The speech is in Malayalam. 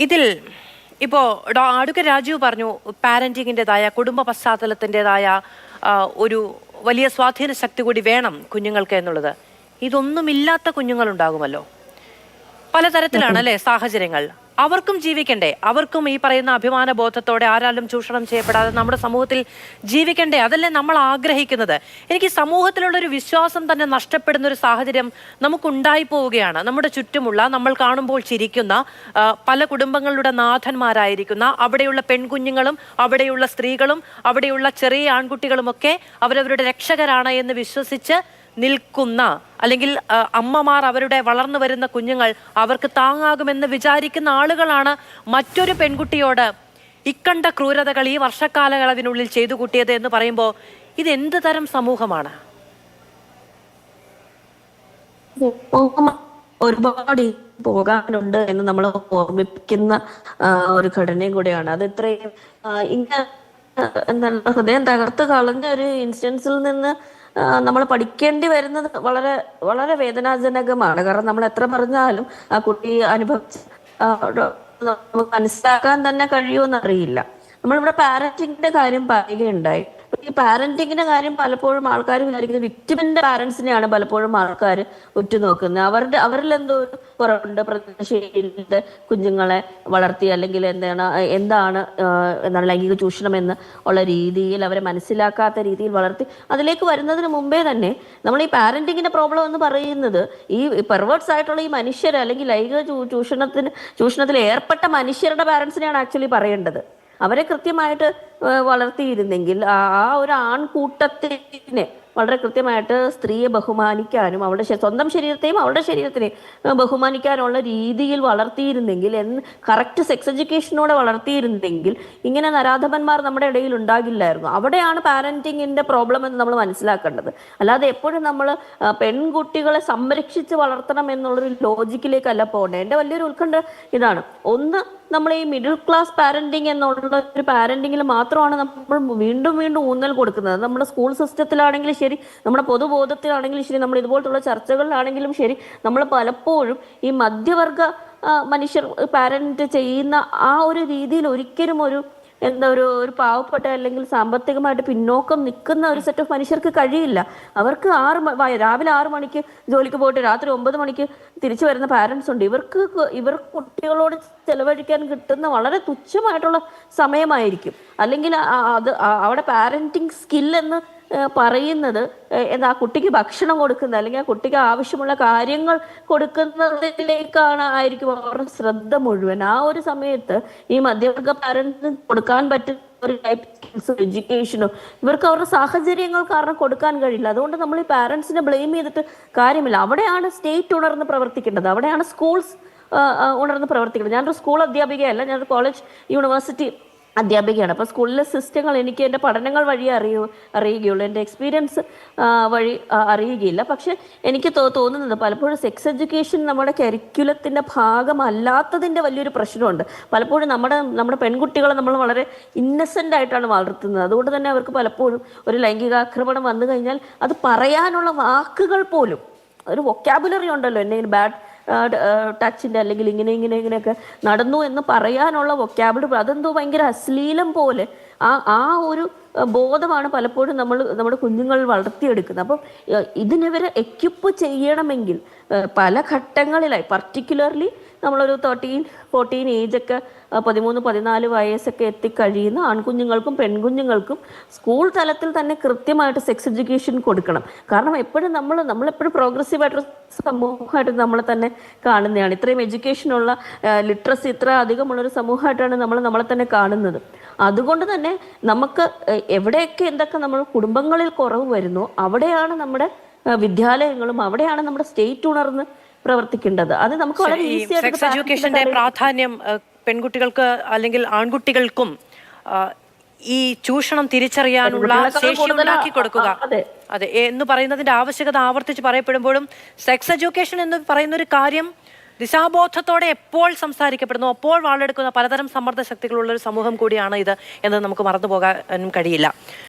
ഇതിൽ ഇപ്പോൾ അഡ്വക്കേറ്റ് രാജീവ് പറഞ്ഞു പാരന്റിങ്ങിൻ്റെതായ കുടുംബ പശ്ചാത്തലത്തിൻ്റെതായ ഒരു വലിയ സ്വാധീന ശക്തി കൂടി വേണം കുഞ്ഞുങ്ങൾക്ക് എന്നുള്ളത്. ഇതൊന്നുമില്ലാത്ത കുഞ്ഞുങ്ങളുണ്ടാകുമല്ലോ, പലതരത്തിലാണ് അല്ലേ സാഹചര്യങ്ങൾ. അവർക്കും ജീവിക്കണ്ടേ, അവർക്കും ഈ പറയുന്ന അഭിമാന ബോധത്തോടെ ആരാലും ചൂഷണം ചെയ്യപ്പെടാതെ നമ്മുടെ സമൂഹത്തിൽ ജീവിക്കണ്ടേ? അതല്ലേ നമ്മൾ ആഗ്രഹിക്കുന്നത്. എനിക്ക് സമൂഹത്തിലുള്ള ഒരു വിശ്വാസം തന്നെ നഷ്ടപ്പെടുന്ന ഒരു സാഹചര്യം നമുക്കുണ്ടായി പോവുകയാണ്. നമ്മുടെ ചുറ്റുമുള്ള നമ്മൾ കാണുമ്പോൾ ചിരിക്കുന്ന പല കുടുംബങ്ങളുടെ നാഥന്മാരായിരിക്കുന്ന അവിടെയുള്ള പെൺകുഞ്ഞുങ്ങളും അവിടെയുള്ള സ്ത്രീകളും അവിടെയുള്ള ചെറിയ ആൺകുട്ടികളുമൊക്കെ അവരവരുടെ രക്ഷകരാണ് എന്ന് വിശ്വസിച്ച് നിൽക്കുന്ന, അല്ലെങ്കിൽ അമ്മമാർ അവരുടെ വളർന്നു വരുന്ന കുഞ്ഞുങ്ങൾ അവർക്ക് താങ്ങാകുമെന്ന് വിചാരിക്കുന്ന ആളുകളാണ് മറ്റൊരു പെൺകുട്ടിയോട് ഇക്കണ്ട ക്രൂരതകൾ ഈ വർഷക്കാലയളവിനുള്ളിൽ ചെയ്തു കൂട്ടിയത് എന്ന് പറയുമ്പോൾ ഇത് എന്ത് തരം സമൂഹമാണ്? ഒരുപാട് പോകാനുണ്ട് എന്ന് നമ്മൾ ഓർമ്മിപ്പിക്കുന്ന ഒരു ഘടനയും കൂടെയാണ്. അത് ഇത്രയും ഇങ്ങനെ എന്താണ് ഹൃദയം തകർത്ത് കളഞ്ഞ ഒരു ഇൻസിഡൻസിൽ നിന്ന് നമ്മൾ പഠിക്കേണ്ടി വരുന്നത് വളരെ വളരെ വേദനാജനകമാണ്. കാരണം നമ്മൾ എത്ര പറഞ്ഞാലും ആ കുട്ടി അനുഭവിച്ച നമുക്ക് മനസ്സിലാക്കാൻ തന്നെ കഴിയുമെന്നറിയില്ല. നമ്മളിവിടെ പാരന്റിങ്ങിന്റെ കാര്യം പറയുകയുണ്ടായി. ഈ പാരന്റിങ്ങിന്റെ കാര്യം പലപ്പോഴും ആൾക്കാർ വിചാരിക്കുന്നത് വിക്ടിമിന്റെ പാരന്റ്സിനെയാണ് പലപ്പോഴും ആൾക്കാർ ഉറ്റുനോക്കുന്നത്. അവരിൽ എന്തോ ഒരു കുറവുണ്ട്, പ്രതിശീലത്തെ കുഞ്ഞുങ്ങളെ വളർത്തി, അല്ലെങ്കിൽ എന്താണ് ലൈംഗിക ചൂഷണം എന്ന് ഉള്ള രീതിയിൽ അവരെ മനസ്സിലാക്കാത്ത രീതിയിൽ വളർത്തി അതിലേക്ക് വരുന്നതിന് മുമ്പേ തന്നെ നമ്മൾ ഈ പാരന്റിങ്ങിന്റെ പ്രോബ്ലം എന്ന് പറയുന്നത് ഈ പെർവേർട്സ് ആയിട്ടുള്ള ഈ മനുഷ്യർ, അല്ലെങ്കിൽ ലൈംഗിക ചൂഷണത്തിൽ ഏർപ്പെട്ട മനുഷ്യരുടെ പാരന്റ്സിനെയാണ് ആക്ച്വലി പറയേണ്ടത്. അവരെ കൃത്യമായിട്ട് വളർത്തിയിരുന്നെങ്കിൽ ആ ഒരു ആൺകൂട്ടത്തിനെ വളരെ കൃത്യമായിട്ട് സ്ത്രീയെ ബഹുമാനിക്കാനും അവളുടെ സ്വന്തം ശരീരത്തെയും അവളുടെ ശരീരത്തിനെയും ബഹുമാനിക്കാനുള്ള രീതിയിൽ വളർത്തിയിരുന്നെങ്കിൽ, കറക്റ്റ് സെക്സ് എഡ്യൂക്കേഷനോടെ വളർത്തിയിരുന്നെങ്കിൽ ഇങ്ങനെ നരാധപന്മാർ നമ്മുടെ ഇടയിൽ ഉണ്ടാകില്ലായിരുന്നു. അവിടെയാണ് പാരന്റിങ്ങിന്റെ പ്രോബ്ലം എന്ന് നമ്മൾ മനസ്സിലാക്കേണ്ടത്. അല്ലാതെ എപ്പോഴും നമ്മൾ പെൺകുട്ടികളെ സംരക്ഷിച്ച് വളർത്തണം എന്നുള്ളൊരു ലോജിക്കിലേക്കല്ല പോകേണ്ടത്. എൻ്റെ വലിയൊരു ഉത്കണ്ഠ ഇതാണ്. ഒന്ന്, നമ്മൾ ഈ മിഡിൽ ക്ലാസ് പാരന്റിങ് എന്നുള്ള ഒരു പാരന്റിങ്ങിൽ മാത്രമാണ് നമ്മൾ വീണ്ടും വീണ്ടും ഊന്നൽ കൊടുക്കുന്നത്. നമ്മുടെ സ്കൂൾ സിസ്റ്റത്തിലാണെങ്കിലും ശരി, നമ്മുടെ പൊതുബോധത്തിലാണെങ്കിലും ശരി, നമ്മൾ ഇതുപോലത്തുള്ള ചർച്ചകളിലാണെങ്കിലും ശരി, നമ്മൾ പലപ്പോഴും ഈ മധ്യവർഗ മനുഷ്യർ പാരന്റ് ചെയ്യുന്ന ആ ഒരു രീതിയിൽ ഒരിക്കലും ഒരു ഒരു പാവപ്പെട്ട അല്ലെങ്കിൽ സാമ്പത്തികമായിട്ട് പിന്നോക്കം നിൽക്കുന്ന ഒരു സെറ്റ് ഓഫ് മനുഷ്യർക്ക് കഴിയില്ല. അവർക്ക് രാവിലെ 6 മണിക്ക് ജോലിക്ക് പോയിട്ട് രാത്രി 9 മണിക്ക് തിരിച്ചു വരുന്ന പാരന്റ്സ് ഉണ്ട്. ഇവർ കുട്ടികളോട് ചെലവഴിക്കാൻ കിട്ടുന്ന വളരെ തുച്ഛമായിട്ടുള്ള സമയമായിരിക്കും. അല്ലെങ്കിൽ അവിടെ പാരന്റിങ് സ്കിൽ എന്ന് പറയുന്നത് ആ കുട്ടിക്ക് ഭക്ഷണം കൊടുക്കുന്ന, അല്ലെങ്കിൽ ആ കുട്ടിക്ക് ആവശ്യമുള്ള കാര്യങ്ങൾ ആയിരിക്കും അവരുടെ ശ്രദ്ധ മുഴുവൻ. ആ ഒരു സമയത്ത് ഈ മധ്യവർഗ പാരന്റിന് കൊടുക്കാൻ പറ്റുന്ന ഒരു ലൈഫ് സ്കിൽസും എഡ്യൂക്കേഷനും ഇവർക്ക് അവരുടെ സാഹചര്യങ്ങൾ കാരണം കൊടുക്കാൻ കഴിയില്ല. അതുകൊണ്ട് നമ്മൾ ഈ പാരന്റ്സിനെ ബ്ലെയിം ചെയ്തിട്ട് കാര്യമില്ല. അവിടെയാണ് സ്റ്റേറ്റ് ഉണർന്ന് പ്രവർത്തിക്കേണ്ടത്. അവിടെയാണ് സ്കൂൾസ് ഉണർന്ന് പ്രവർത്തിക്കേണ്ടത്. ഞാനൊരു സ്കൂൾ അധ്യാപികയല്ല, ഞാനൊരു കോളേജ് യൂണിവേഴ്സിറ്റി അധ്യാപികയാണ്. അപ്പോൾ സ്കൂളിലെ സിസ്റ്റങ്ങൾ എനിക്ക് എൻ്റെ പഠനങ്ങൾ വഴി അറിയുകയുള്ളൂ, എൻ്റെ എക്സ്പീരിയൻസ് വഴി അറിയുകയില്ല. പക്ഷെ എനിക്ക് തോന്നുന്നത് പലപ്പോഴും സെക്സ് എഡ്യൂക്കേഷൻ നമ്മുടെ കരിക്കുലത്തിൻ്റെ ഭാഗമല്ലാത്തതിൻ്റെ വലിയൊരു പ്രശ്നമുണ്ട്. പലപ്പോഴും നമ്മുടെ പെൺകുട്ടികളെ നമ്മൾ വളരെ ഇന്നസെൻ്റ് ആയിട്ടാണ് വളർത്തുന്നത്. അതുകൊണ്ട് തന്നെ അവർക്ക് പലപ്പോഴും ഒരു ലൈംഗികാക്രമണം വന്നു കഴിഞ്ഞാൽ അത് പറയാനുള്ള വാക്കുകൾ പോലും, ഒരു വൊക്കാബുലറി ഉണ്ടല്ലോ, എന്നെ ബാഡ് ടച്ചിൻ്റെ അല്ലെങ്കിൽ ഇങ്ങനെയൊക്കെ നടന്നു എന്ന് പറയാനുള്ള വൊക്കാബുലറി, അതെന്തോ ഭയങ്കര അശ്ലീലം പോലെ ആ ഒരു ബോധമാണ് പലപ്പോഴും നമ്മുടെ കുഞ്ഞുങ്ങൾ വളർത്തിയെടുക്കുന്നത്. അപ്പം ഇതിനിവരെ എക്യുപ്പ് ചെയ്യണമെങ്കിൽ പല ഘട്ടങ്ങളിലായി, പർട്ടിക്കുലർലി നമ്മളൊരു 13-14 ഏജൊക്കെ 13-14 വയസ്സൊക്കെ എത്തിക്കഴിയുന്ന ആൺകുഞ്ഞുങ്ങൾക്കും പെൺകുഞ്ഞുങ്ങൾക്കും സ്കൂൾ തലത്തിൽ തന്നെ കൃത്യമായിട്ട് സെക്സ് എഡ്യൂക്കേഷൻ കൊടുക്കണം. കാരണം നമ്മളെപ്പോഴും പ്രോഗ്രസീവായിട്ടൊരു സമൂഹമായിട്ട് നമ്മളെ തന്നെ കാണുന്നതാണ്. ഇത്രയും എഡ്യൂക്കേഷനുള്ള ലിറ്ററസി ഇത്ര അധികമുള്ളൊരു സമൂഹമായിട്ടാണ് നമ്മളെ തന്നെ കാണുന്നത്. അതുകൊണ്ട് തന്നെ നമുക്ക് എവിടെയൊക്കെ എന്തൊക്കെ നമ്മൾ കുടുംബങ്ങളിൽ കുറവ് വരുന്നു അവിടെയാണ് നമ്മുടെ വിദ്യാലയങ്ങളും അവിടെയാണ് നമ്മുടെ സ്റ്റേറ്റ് ഉണർന്ന് പ്രവർത്തിക്കേണ്ടത്. അത് നമുക്ക് വളരെ ഈസി ആയിട്ട് സെക്സ് എഡ്യൂക്കേഷന്റെ പ്രാധാന്യം പെൺകുട്ടികൾക്ക് അല്ലെങ്കിൽ ആൺകുട്ടികൾക്കും ഈ ചൂഷണം തിരിച്ചറിയാനുള്ള ശേഷി ഉണ്ടാക്കി കൊടുക്കുക, അതെ എന്ന് പറയുന്നതിന്റെ ആവശ്യകത ആവർത്തിച്ച് പറയപ്പെടുമ്പോഴും സെക്സ് എഡ്യൂക്കേഷൻ എന്ന് പറയുന്ന ഒരു കാര്യം ദിശാബോധത്തോടെ എപ്പോൾ സംസാരിക്കപ്പെടുന്നു അപ്പോൾ വാളെടുക്കുന്ന പലതരം സമ്മർദ്ദ ശക്തികളുള്ള ഒരു സമൂഹം കൂടിയാണ് ഇത് എന്ന് നമുക്ക് മറന്നു പോകാനും കഴിയില്ല.